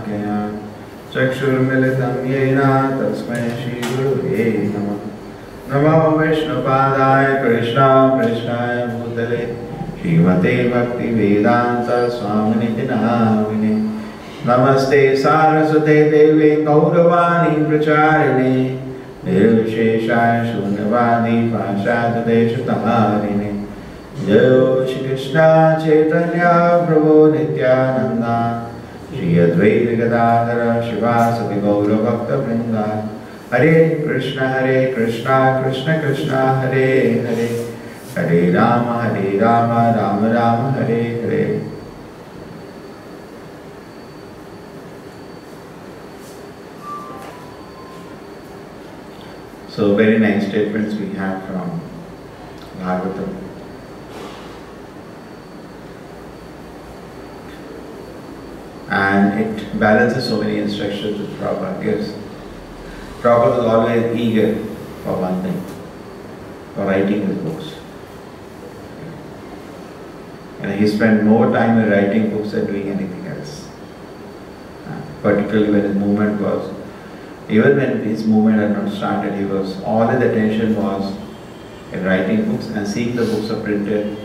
शलाकया चक्षुर्मिलितं येन तस्मै श्रीगुरुवे नमः। नमो विष्णुपादाय कृष्णाय भूतले श्रीमते भक्तिवेदान्त स्वामिनिति नामिने। नमस्ते सारस्वते देवे गौरवाणी प्रचारिणे निर्विशेषाय शून्यवादी पाश्चात्यदेशतारिणे। जय श्री कृष्ण चैतन्य प्रभु नित्यानंदा श्री अद्वैत गदाधर शिवासदि गौर भक्तवृंद। हरे कृष्ण कृष्ण कृष्ण हरे हरे, हरे Ram Ram Ram Hare Hare. So very nice statements we have from Bhagavatam. And it balances so many instructions which Prabhupada gives. Prabhupada was always eager for one thing, for writing his books. And he spent more time in writing books than doing anything else. Particularly when his movement was, even when his movement had not started, all his attention was in writing books and seeing the books are printed.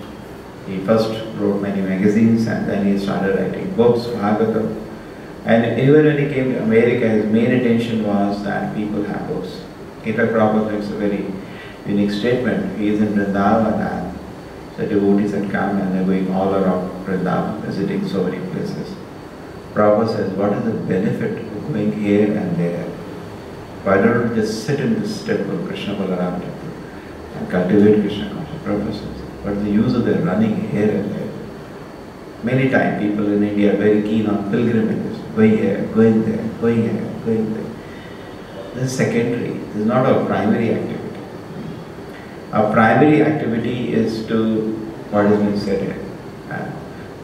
He first wrote many magazines and then he started writing books, Bhagavatam. And even when he came to America, his main attention was that people have books. In fact, Prabhupada makes a very unique statement. He is in Vrindavan and the devotees had come and they are going all around Vrindavan, visiting so many places. Prabhupada says, what is the benefit of going here and there? Why don't you just sit in this temple, Krishna Balaram temple, and cultivate Krishna consciousness? Prabhupada says, what is the use of their running here and there? Many times people in India are very keen on pilgrimages, going here, going there, going here, going there. This is secondary, this is not our primary activity. Our primary activity is to, what has been said here,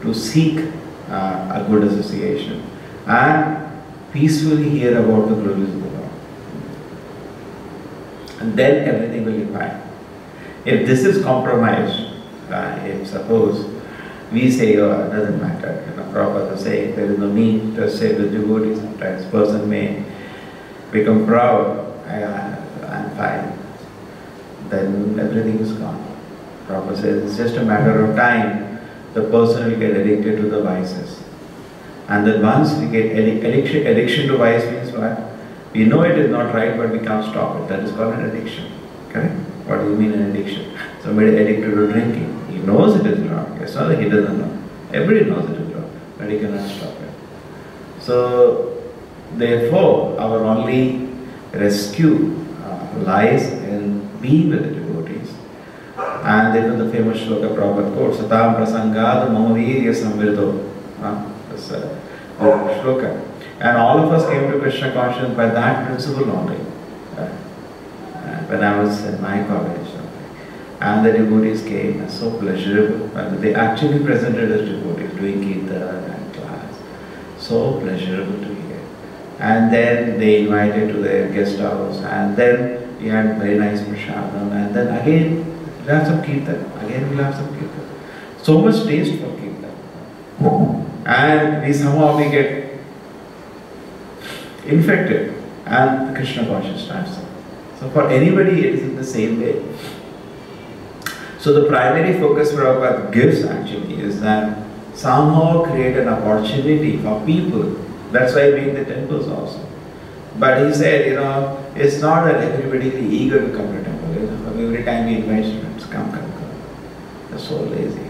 to seek a good association and peacefully hear about the glories of the Lord. And then everything will be fine. If this is compromised, if suppose we say, oh, it doesn't matter, Prabhupada say there is no need to say the devotee. Sometimes person may become proud, I'm fine, then everything is gone. Prabhupada says it's just a matter of time, the person will get addicted to the vices. And then once we get addiction to vice means what? We know it is not right, but we can't stop it. That is called an addiction. Correct? What do you mean an addiction? Somebody addicted to drinking. He knows it is wrong. It's not that he doesn't know. Everybody knows it is wrong, but he cannot stop it. So, therefore, our only rescue lies in being with the devotees. And then the famous shloka Prabhupada quotes, Satam prasangad mamavirya samvirdo. This shloka. And all of us came to Krishna consciousness by that principle only. When I was in my college, and the devotees came, and so pleasurable. And they actually presented as devotees, doing kirtan and class. So pleasurable to hear. And then they invited to their guest house, and then we had very nice prasadam, and then again we'll have some kirtan. Again we'll have some kirtan. So much taste for kirtan. And we somehow get infected, and Krishna consciousness starts. So for anybody it is in the same way. So the primary focus Prabhupada gives actually is that somehow create an opportunity for people. That's why we make the temples also. But he said, it's not that everybody is eager to come to temple. Every time we invite students, come. They're so lazy.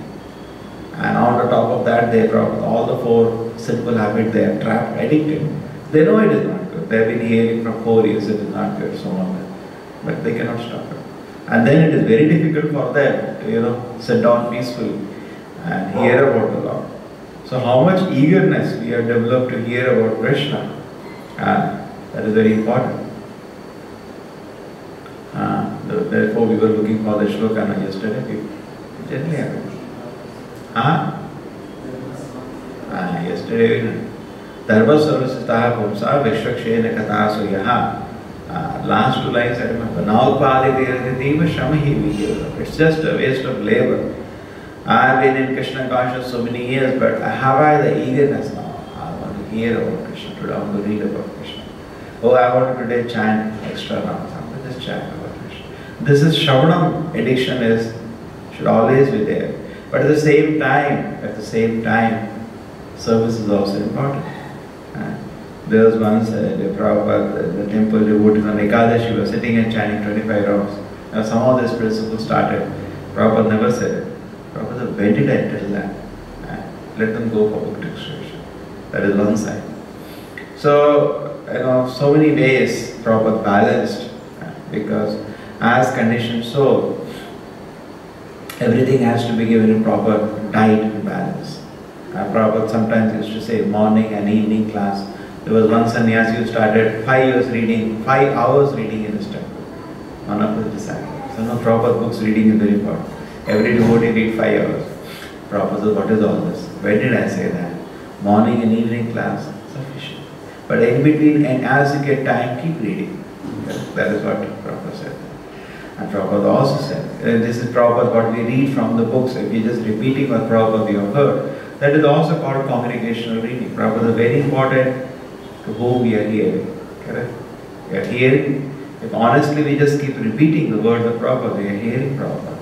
And on the top of that, they brought all the 4 sinful habits. They are trapped, addicted. They know it is not good. They have been hearing from 4 years it is not good, so on. But they cannot stop it. And then it is very difficult for them to, sit down peacefully and hear about the Lord. So how much eagerness we have developed to hear about Krishna, that is very important. Therefore we were looking for the shloka yesterday. We generally have it. Yesterday, Dharma Sarvasitaha Pumsa Vishwakshena Kathasu Yaha. Last 2 lines I remember. It's just a waste of labor. I have been in Krishna consciousness so many years, but have I the eagerness now? I want to hear about Krishna, today I want to read about Krishna. Oh, I want to today chant extra rounds, I want to just chant about Krishna. This is Shravanam addiction should always be there. But at the same time, service is also important. There was once Prabhupada, the temple devotee on Ekadashi was sitting and chanting 25 rounds. Now somehow this principle started. Prabhupada never said it. Prabhupada, when did I tell that? Let them go for book registration. That is one side. So, so many ways Prabhupada balanced, because as conditioned soul, everything has to be given in proper diet and balance. Prabhupada sometimes used to say morning and evening class. There was one sannyasi who started 5 hours reading in his temple. One of his disciples. So no, Prabhupada Books reading is very important. Every devotee read 5 hours. Prabhupada said, what is all this? When did I say that? Morning and evening class, sufficient. But in between, and as you get time, keep reading. That is what Prabhupada said. And Prabhupada also said, this is Prabhupada what we read from the books. If we are just repeating what Prabhupada we have heard, that is also called congregational reading. Prabhupada is very important to whom we are hearing. Correct? We are hearing. If honestly we just keep repeating the words of Prabhupada, we are hearing Prabhupada.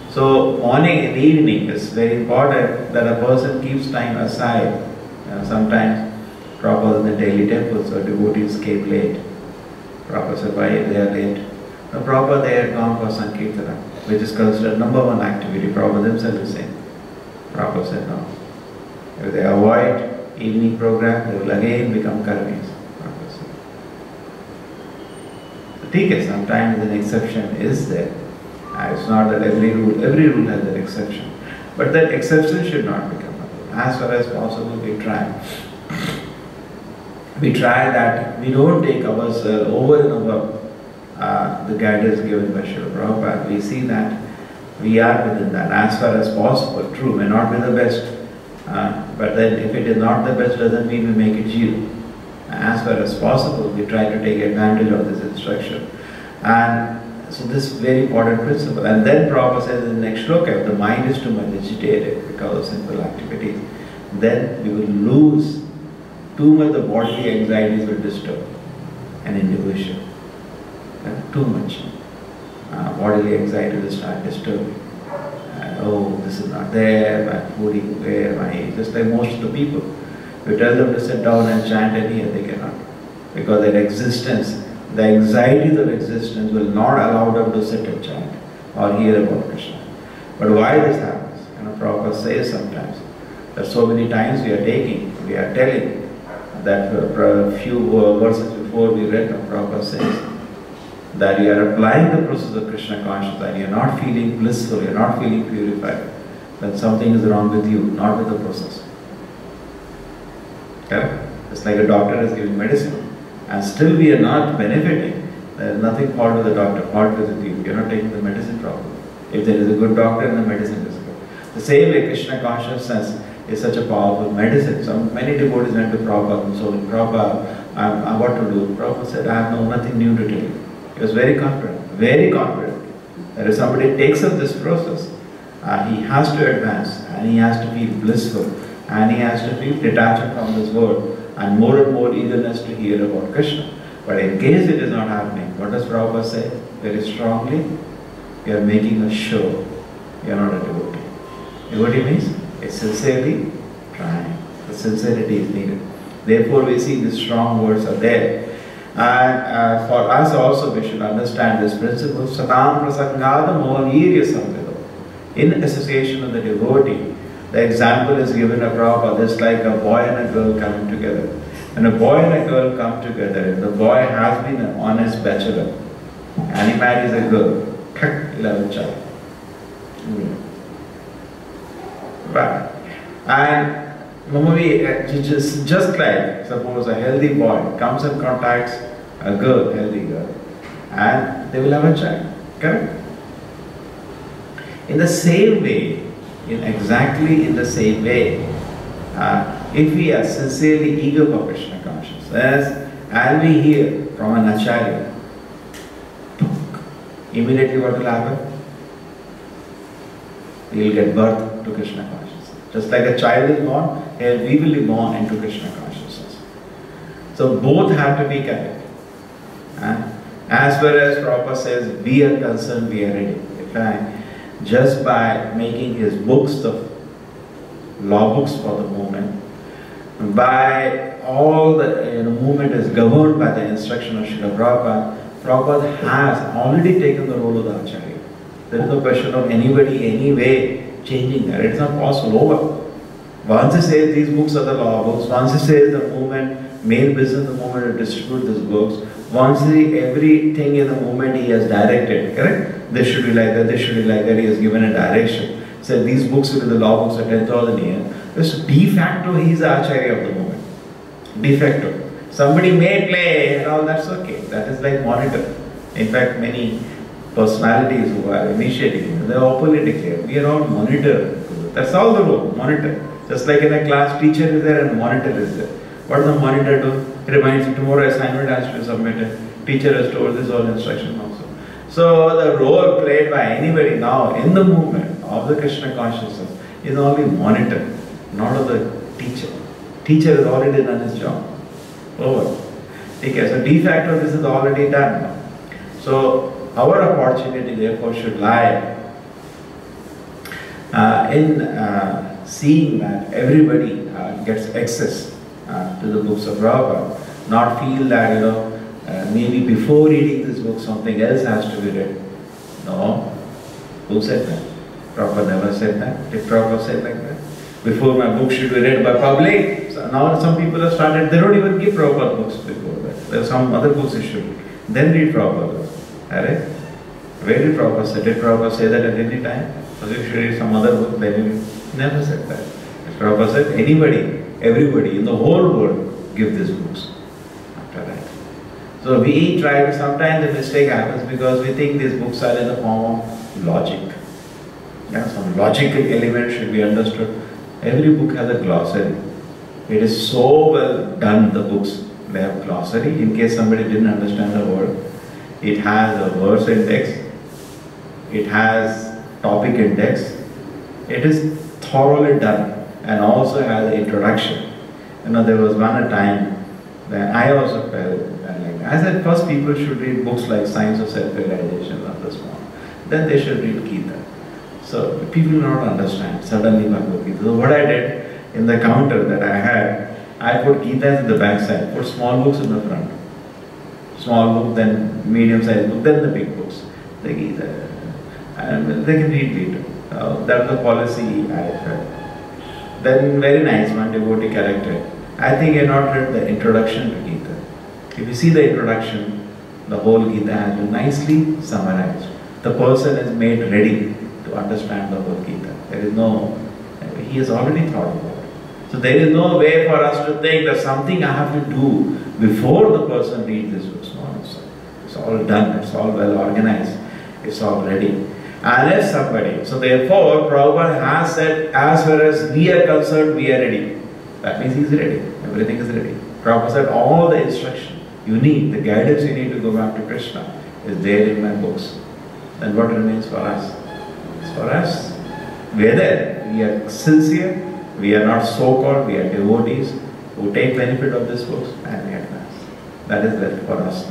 So morning and evening is very important that a person keeps time aside. Sometimes Prabhupada in the daily temple, so devotees came late. Prabhupada said, why they are late? No, Prabhupada they had gone for Sankirtana, which is considered #1 activity. Prabhupada himself is saying. Prabhupada said no. If they avoid evening program, they will again become karmis. Prabhupada said. So, sometimes an exception is there. It's not that every rule has an exception. But that exception should not become a rule. As far as possible, we try. We try that we don't take ourselves over and above the guidance given by Srila Prabhupada. We see that we are within that as far as possible. True, may not be the best. But then if it is not the best, doesn't mean we make it zero. As far as possible, we try to take advantage of this instruction. And so this is very important principle. And then Prabhupada says in the next sloka, if the mind is too much agitated because of simple activities, then we will lose too much, the bodily anxieties will disturb an individual. Too much. Bodily anxiety will start disturbing. Oh, this is not there, my food is there, just like most of the people. You tell them to sit down and chant and hear, they cannot. Because their existence, the anxieties of existence will not allow them to sit and chant or hear about Krishna. But why this happens? Prabhupada says sometimes that so many times we are telling that a few verses before we read, Prabhupada says that you are applying the process of Krishna consciousness and you are not feeling blissful, you are not feeling purified, then something is wrong with you, not with the process. Okay? It's like a doctor is giving medicine and still we are not benefiting. There is nothing fault with the doctor, fault with you. You are not taking the medicine properly. If there is a good doctor, then the medicine is good. The same way Krishna consciousness is such a powerful medicine. Many devotees went to Prabhupada and so Prabhupada, what to do? Prabhupada said, I have nothing new to tell you. He was very confident that if somebody takes up this process, he has to advance and he has to feel blissful and he has to feel detached from this world and more eagerness to hear about Krishna. But in case it is not happening, what does Prabhupada say very strongly? You are making a show. You are not a devotee. Devotee means it's sincerely trying. The sincerity is needed. Therefore we see these strong words are there. And for us also we should understand this principle. Satam prasangada mohavirya samvido. In association with the devotee, the example is given of Prabhupada. It's like a boy and a girl coming together. When a boy and a girl come together, if the boy has been an honest bachelor and he marries a girl, he'll have a child. Right. And just like, suppose a healthy boy comes and contacts a girl, healthy girl, and they will have a child. Correct? In the same way, exactly in the same way, if we are sincerely eager for Krishna consciousness, and we hear from an acharya, immediately what will happen? We will get birth to Krishna consciousness. Just like a child is born, we will be born into Krishna consciousness. So both have to be correct. As far as Prabhupada says, we are concerned, we are ready. In fact, just by making his books the law books for the movement, by all the movement is governed by the instruction of Srila Prabhupada, Prabhupada has already taken the role of the Acharya. There is no question of anybody, anyway, changing that. It's not possible. Over. Once he says these books are the law books, once he says the movement, main business of the movement to distribute these books, once everything in the movement he has directed, correct? This should be like that, this should be like that, he has given a direction. Said these books will be the law books of 10,000 years. So de facto he is the Acharya of the movement. De facto. Somebody may play and all, that's okay. That is like monitor. In fact, many personalities who are initiating, they openly declare, we are all monitor. That's all the role, monitor. Just like in a class, teacher is there and monitor is there. What does the monitor do? He reminds you tomorrow assignment has to be submitted. Teacher has told this all instruction also. So the role played by anybody now in the movement of the Krishna consciousness is only monitor, not of the teacher. Teacher has already done his job. Over. Okay, so de facto this is already done now. So our opportunity therefore should lie in seeing that everybody gets access to the books of Prabhupada, not feel that maybe before reading this book something else has to be read. No. Who said that? Prabhupada never said that. Did Prabhupada say like that? Before my book should be read by public. So now some people have started, they don't even give Prabhupada books before that. There are some other books issued. Then read Prabhupada books. Alright? Where did Prabhupada say? Did Prabhupada say that at any time? So if you should read some other book, then he never said that. Prabhupada said, anybody, everybody in the whole world give these books. After that. So we try to, sometimes the mistake happens because we think these books are in the form of logic. Yeah, some logical element should be understood. Every book has a glossary. It is so well done, the books. They have glossary in case somebody didn't understand the word. It has a verse index. It has topic index. It is thoroughly done and also has an introduction. There was one time when I also felt like that. I said first people should read books like Science of Self-Realization or this one. Then they should read Gita. So people do not understand suddenly Bhagavad Gita. So what I did in the counter that I had, I put Gita in the back side, put small books in the front. Small book, then medium sized book, then the big books. The Gita. And they can read later. That's the policy I felt. Then very nice one, devotee character. I think I not read the introduction to Gita. If you see the introduction, the whole Gita has been nicely summarized. The person is made ready to understand the whole Gita. There is no, he has already thought about it. So there is no way for us to think that something I have to do before the person reads this book. No, it's all done, it's all well organized, it's all ready. Unless somebody, so therefore Prabhupada has said, as far as we are concerned, we are ready. That means he is ready, everything is ready. Prabhupada said all the instruction you need, the guidance you need to go back to Krishna is there in my books. Then what remains for us? For us, whether we are sincere, we are not so-called, we are devotees who take benefit of these books and we advance. That is left for us.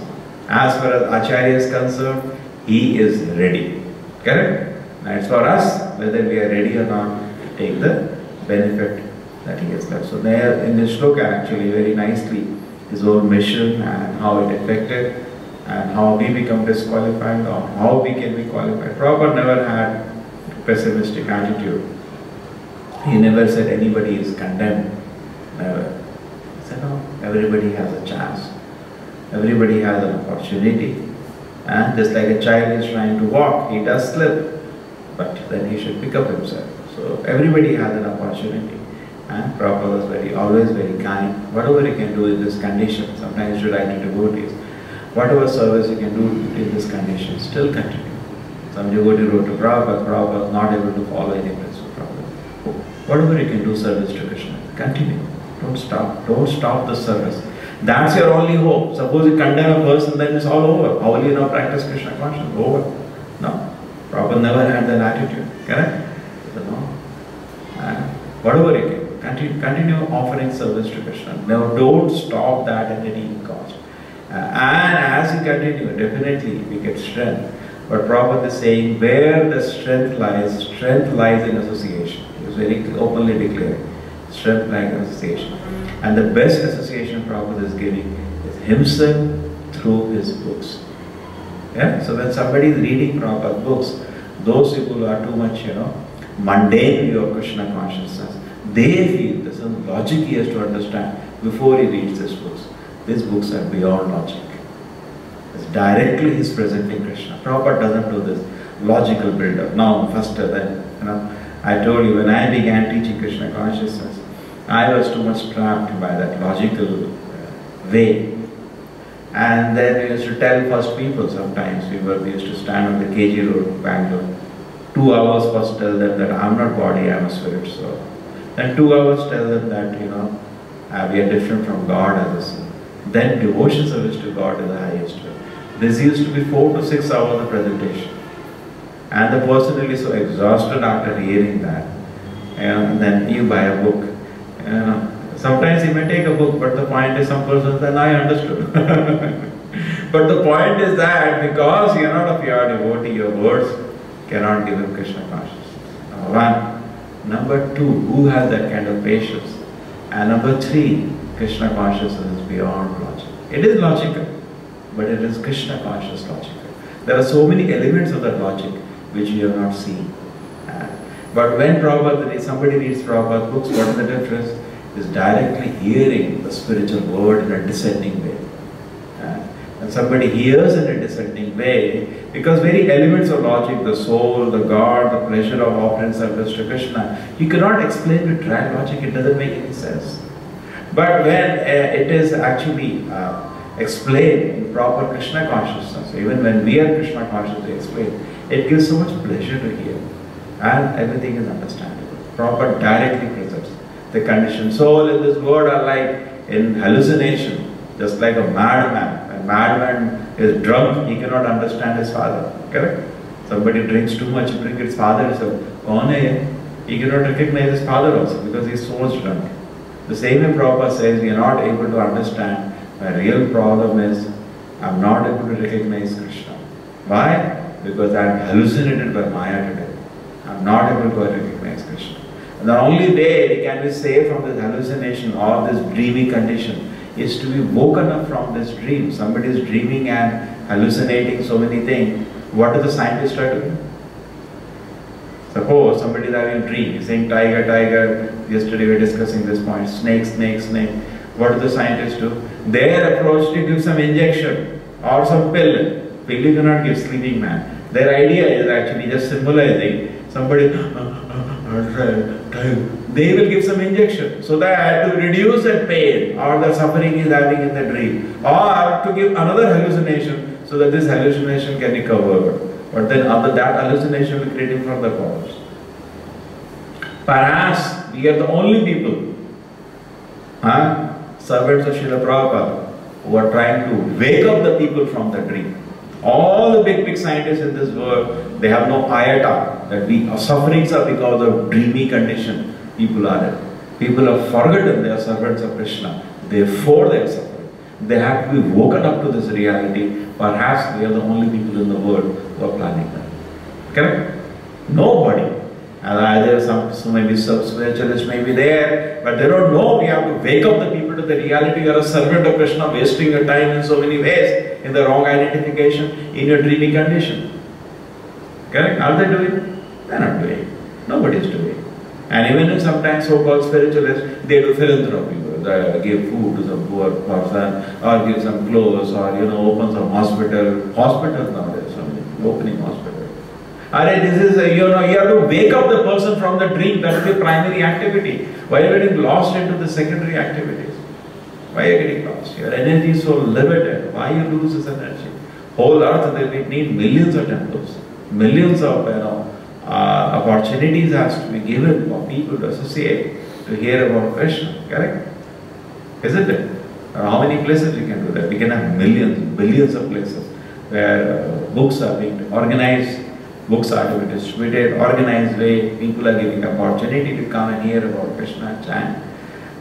As far as Acharya is concerned, he is ready. Correct? Now it's for us whether we are ready or not to take the benefit that he has left. So there in this shloka actually very nicely his own mission and how it affected and how we become disqualified or how we can be qualified. Prabhupada never had pessimistic attitude. He never said anybody is condemned. Never. He said no, everybody has a chance. Everybody has an opportunity. And just like a child is trying to walk, he does slip, but then he should pick up himself. So everybody has an opportunity. And Prabhupada was always very kind. Whatever he can do in this condition, sometimes you should write to devotees. Whatever service you can do in this condition, still continue. Some devotee wrote to Prabhupada, Prabhupada was not able to follow any principle of Prabhupada. Whatever you can do service to Krishna, continue. Don't stop. Don't stop the service. That's your only hope. Suppose you condemn a person, then it's all over. How will you now practice Krishna consciousness? Over. No. Prabhupada never had that attitude. Correct? So no. Whatever you can. Continue offering service to Krishna. Now don't stop that at any cost. And as you continue, definitely we get strength. But Prabhupada is saying where the strength lies in association. He was very openly declaring. Strength lies in association. And the best association Prabhupada is giving is himself through his books. Yeah? So when somebody is reading Prabhupada books, those people who are too much, mundane view of Krishna consciousness, they feel there's some logic he has to understand before he reads these books. These books are beyond logic. It's directly he's presenting Krishna. Prabhupada doesn't do this logical build-up. Now, first then, I told you when I began teaching Krishna consciousness, I was too much trapped by that logical way. And then we used to tell first people sometimes, we used to stand on the KG road, Bangalore. 2 hours first tell them that I'm not body, I'm a spirit soul. Then 2 hours tell them that, we are different from God as a soul. Then devotion service to God is the highest way. This used to be 4 to 6 hours of presentation. And the person will be so exhausted after hearing that. And then you buy a book. Sometimes you may take a book, but the point is some person says, I understood. But the point is that because you are not a pure devotee, your words cannot give him Krishna consciousness. Number one. Number two, who has that kind of patience? And number three, Krishna consciousness is beyond logic. It is logical, but it is Krishna conscious logical. There are so many elements of that logic which we have not seen. But when somebody reads Prabhupada books, what is the difference? Is directly hearing the spiritual word in a descending way. And somebody hears in a descending way, because very elements of logic, the soul, the God, the pleasure of offering service to Krishna, you cannot explain with dry logic, it doesn't make any sense. But when it is actually explained in proper Krishna consciousness, even when we are Krishna consciously explained, it gives so much pleasure to hear. And everything is understandable. Prabhupada directly presents the conditioned soul in this world are like in hallucination, just like a madman. A madman is drunk, he cannot understand his father. Correct? Somebody drinks too much, drink his father is he cannot recognize his father also because he is so much drunk. The same way Prabhupada says we are not able to understand. My real problem is I am not able to recognize Krishna. Why? Because I am hallucinated by Maya today. I am not able to recognize Krishna. And the only way we can be saved from this hallucination or this dreamy condition is to be woken up from this dream. Somebody is dreaming and hallucinating so many things. What do the scientists try to do? Suppose somebody is having a dream, he's saying tiger, tiger. Yesterday we were discussing this point, snake, snake, snake. What do the scientists do? Their approach to give some injection or some pill. Pill you cannot give sleeping man. Their idea is actually just symbolizing somebody, they will give some injection so that to reduce that pain or the suffering he is having in the dream, or to give another hallucination so that this hallucination can recover. But then that hallucination will create him further problems. Perhaps we are the only people, servants of Srila Prabhupada, who are trying to wake up the people from the dream. All the big scientists in this world, they have no iota that our sufferings are because of dreamy condition people are in. People have forgotten they are servants of Krishna. Therefore they are suffering. They have to be woken up to this reality. Perhaps we are the only people in the world who are planning that. Correct? Nobody. And either some maybe spiritualists may be there, but they don't know. We have to wake up the people to the reality. You are a servant of Krishna, wasting your time in so many ways, in the wrong identification, in your dreamy condition. Correct? Are they doing? They are not doing. Nobody is doing. And even in sometimes so-called spiritualists, they do philanthropy. They give food to some poor person, or give some clothes, or open some hospital. Hospitals nowadays, opening hospital. This is, you have to wake up the person from the dream. That is the primary activity. Why are you getting lost into the secondary activities? Why are you getting lost? Your energy is so limited. Why you lose this energy? Whole earth, they need millions of temples. Millions of opportunities has to be given for people to associate, to hear about Krishna. Correct? Isn't it? How many places we can do that? We can have millions, billions of places where books are being organized. books are to be distributed, organized way, people are giving opportunity to come and hear about Krishna chant.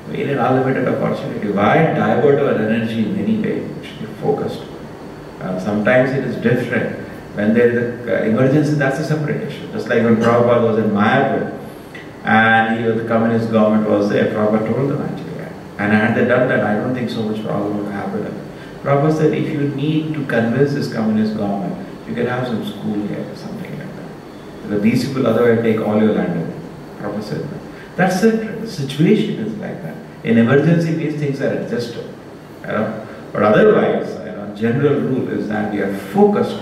We need unlimited opportunity. Why divert our energy in any way? We should be focused. Sometimes it is different. When there is an emergency, that's a separate issue. Just like when Prabhupada was in Mayapur, and the communist government was there, Prabhupada told them actually. And had they done that, I don't think so much problem would happen. Prabhupada said, if you need to convince this communist government, you can have some school here or something like that. Because these people otherwise take all your land away. Prabhupada said that. That's it. The situation is like that. In emergency, these things are adjusted. But otherwise, general rule is that we are focused.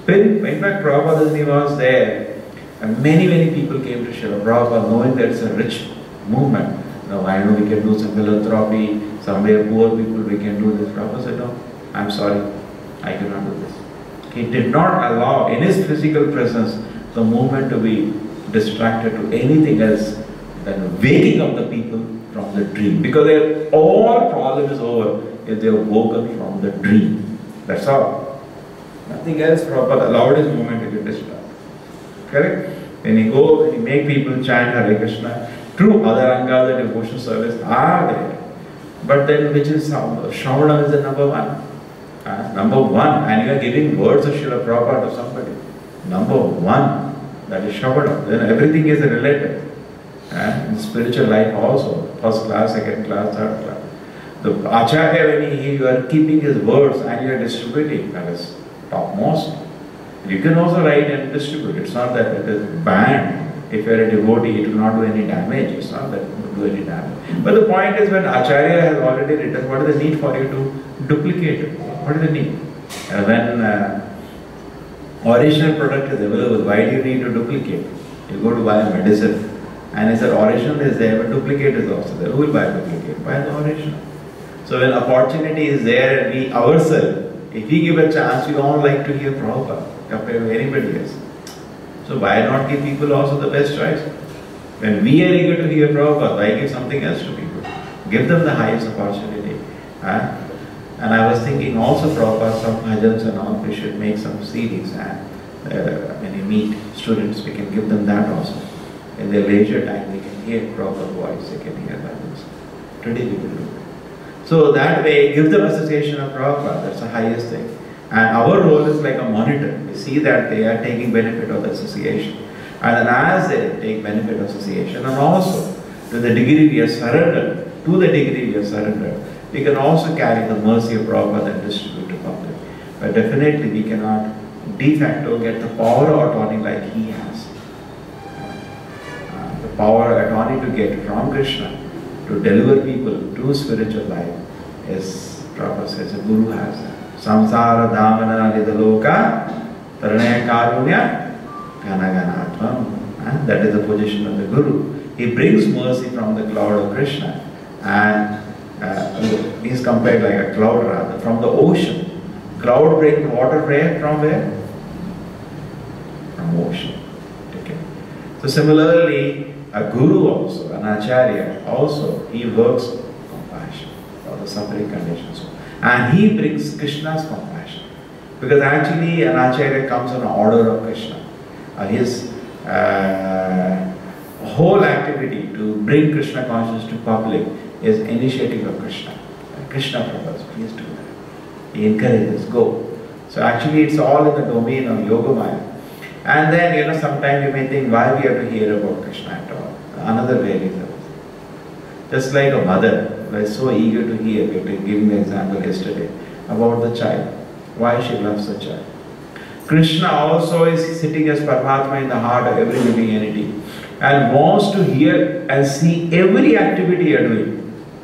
In fact, Prabhupada was there, and many people came to Srila Prabhupada knowing that it's a rich movement. I know we can do some philanthropy, somewhere poor people, we can do this. Prabhupada said, no, I'm sorry, I cannot do this. He did not allow in his physical presence the movement to be distracted to anything else than waking up the people from the dream. Because all problem is over if they are woken from the dream. That's all. Nothing else. Prabhupada allowed his movement to get distracted. Correct? When you go, when you make people chant Hare Krishna, true, other angas and devotional service are there. But then which is Shravana is the number one. Number one, and you are giving words of Srila Prabhupada to somebody. Number one, that is Shravana. Then everything is related. In spiritual life also, first class, second class, third class. The Acharya, when you are keeping his words and you are distributing, that is topmost. You can also write and distribute. It's not that it is banned. If you are a devotee, it will not do any damage. It's not that it will do any damage. But the point is, when Acharya has already written, what is the need for you to duplicate it? What is the need? When original product is available, why do you need to duplicate? You go to buy a medicine, and it's an original is there, but duplicate is also there. Who will buy duplicate? Buy the original. So when opportunity is there, and we ourselves, if we give a chance, we don't like to hear Prabhupada compared to anybody else. So why not give people also the best choice? When we are eager to hear Prabhupada, why give something else to people? Give them the highest opportunity. And I was thinking also Prabhupada, some bhajans and all, we should make some CDs, and when you meet students, we can give them that also. In their leisure time, they can hear Prabhupada voice, they can hear bhajans. Today we will do it. So that way, give them association of Prabhupada, that's the highest thing. And our role is like a monitor. We see that they are taking benefit of the association. And then as they take benefit of association, and also to the degree we are surrendered, we can also carry the mercy of Prabhupada and distribute to public. But definitely we cannot de facto get the power of attorney like he has. The power of attorney to get from Krishna to deliver people to spiritual life is, Prabhupada says, a guru has that. Samsara dhamana nidaloka taranaya karunya ganaganatvam. That is the position of the guru. He brings mercy from the cloud of Krishna, and he is compared like a cloud rather, from the ocean. Cloud brings water from where? From ocean. Okay. So similarly, a guru also, an acharya also, he works compassion for the suffering conditions. And he brings Krishna's compassion. Because actually an acharya comes on order of Krishna. His whole activity to bring Krishna consciousness to public is initiative of Krishna. Krishna proposes, please do that. He encourages, go. So actually it's all in the domain of Yogamaya. And then, sometimes you may think, why we have to hear about Krishna at all? Another way is just like a mother who is so eager to hear, giving the example yesterday about the child, why she loves the child. Krishna also is sitting as Paramatma in the heart of every living entity and wants to hear and see every activity you are doing.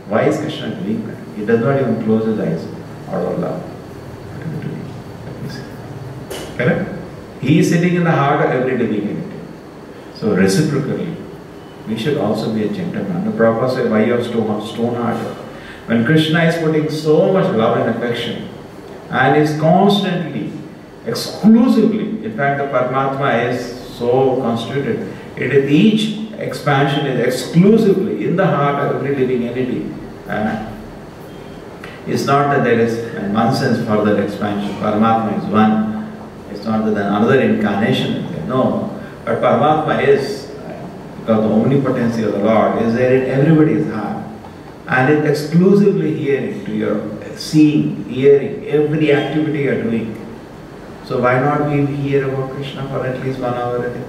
Why is Krishna doing that? He does not even close his eyes out of love. What is he doing? Let me see. Correct? He is sitting in the heart of every living entity. So reciprocally, we should also be a gentleman. The Prabhupada said, why you are stone-hearted? When Krishna is putting so much love and affection and is constantly, exclusively, in fact the Paramatma is so constituted, each expansion is exclusively in the heart of every living entity. It's not that there is, in one sense, further expansion. Paramatma is one. It's not that another incarnation is there. No, but Paramatma is, because the omnipotency of the Lord is there in everybody's heart. And it's exclusively hearing to your seeing, hearing, every activity you are doing. So why not we hear about Krishna for at least 1 hour a day?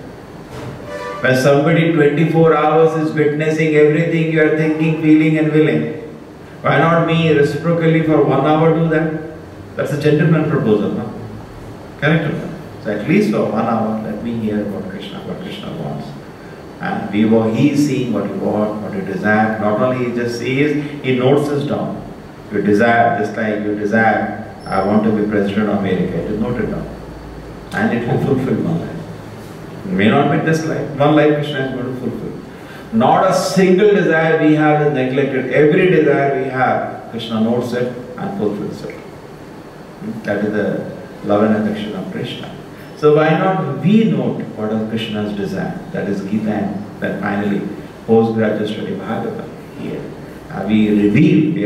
When somebody 24 hours is witnessing everything you are thinking, feeling and willing, why not me reciprocally for 1 hour do that? That's a gentleman proposal, no? Correct or not? So at least for 1 hour, let me hear about Krishna, what Krishna wants. And he is seeing what you want, what you desire. Not only he just sees, he notes this down. You desire, just like you desire, I want to be President of America. It is noted down. And it will fulfill one life. It may not be this life. One life Krishna is going to fulfill. Not a single desire we have is neglected. Every desire we have, Krishna notes it and fulfills it. That is the love and affection of Krishna. So why not we note what is Krishna's desire? That is Gita, and then finally postgraduate study Bhagavatam here. We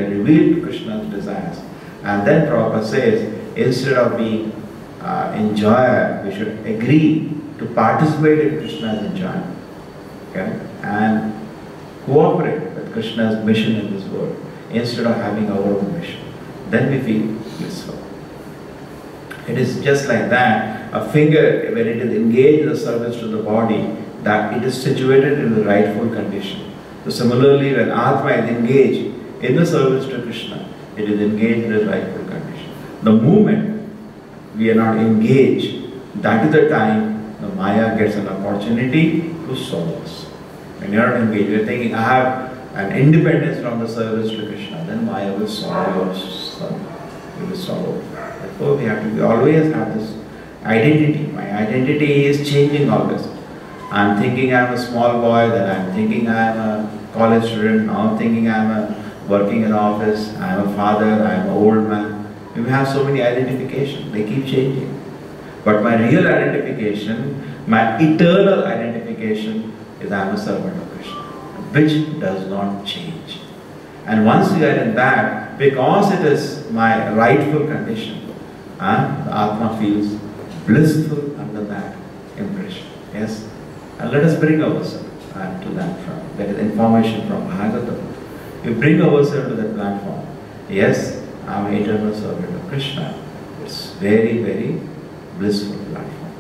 are revealed Krishna's desires. And then Prabhupada says, instead of being enjoyer, we should agree to participate in Krishna's enjoyment. Okay? And cooperate with Krishna's mission in this world instead of having our own mission. Then we feel blissful. It is just like that. A finger, when it is engaged in the service to the body, that it is situated in the rightful condition. So similarly, when Atma is engaged in the service to Krishna, it is engaged in the rightful condition. The moment we are not engaged, that is the time the Maya gets an opportunity to solve us. When you are not engaged, you are thinking, I have an independence from the service to Krishna, then Maya will solve your son. It will solve. Therefore, we have to always have this identity. My identity is changing always. I am thinking I am a small boy, then I am thinking I am a college student, now I am thinking I am working in an office, I am a father, I am an old man. We have so many identifications, they keep changing. But my real identification, my eternal identification is I am a servant of Krishna, which does not change. And once we are in that, because it is my rightful condition, the Atma feels blissful under that impression. Yes? And let us bring ourselves to that from. That is information from Bhagavatam. We bring ourselves to that platform. Yes, I am an eternal servant of Krishna. It's very, very blissful platform.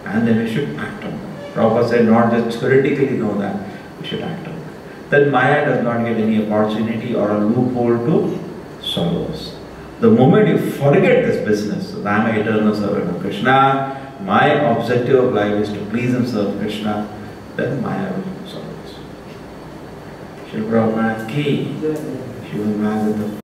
And then we should act on that. Prabhupada said not just theoretically know that, we should act on that. Then Maya does not get any opportunity or a loophole to solve us. The moment you forget this business, that I am an eternal servant of Krishna, my objective of life is to please and serve Krishna, then Maya will solve us. Srila Prabhupada ki, Srila Bhagavatam.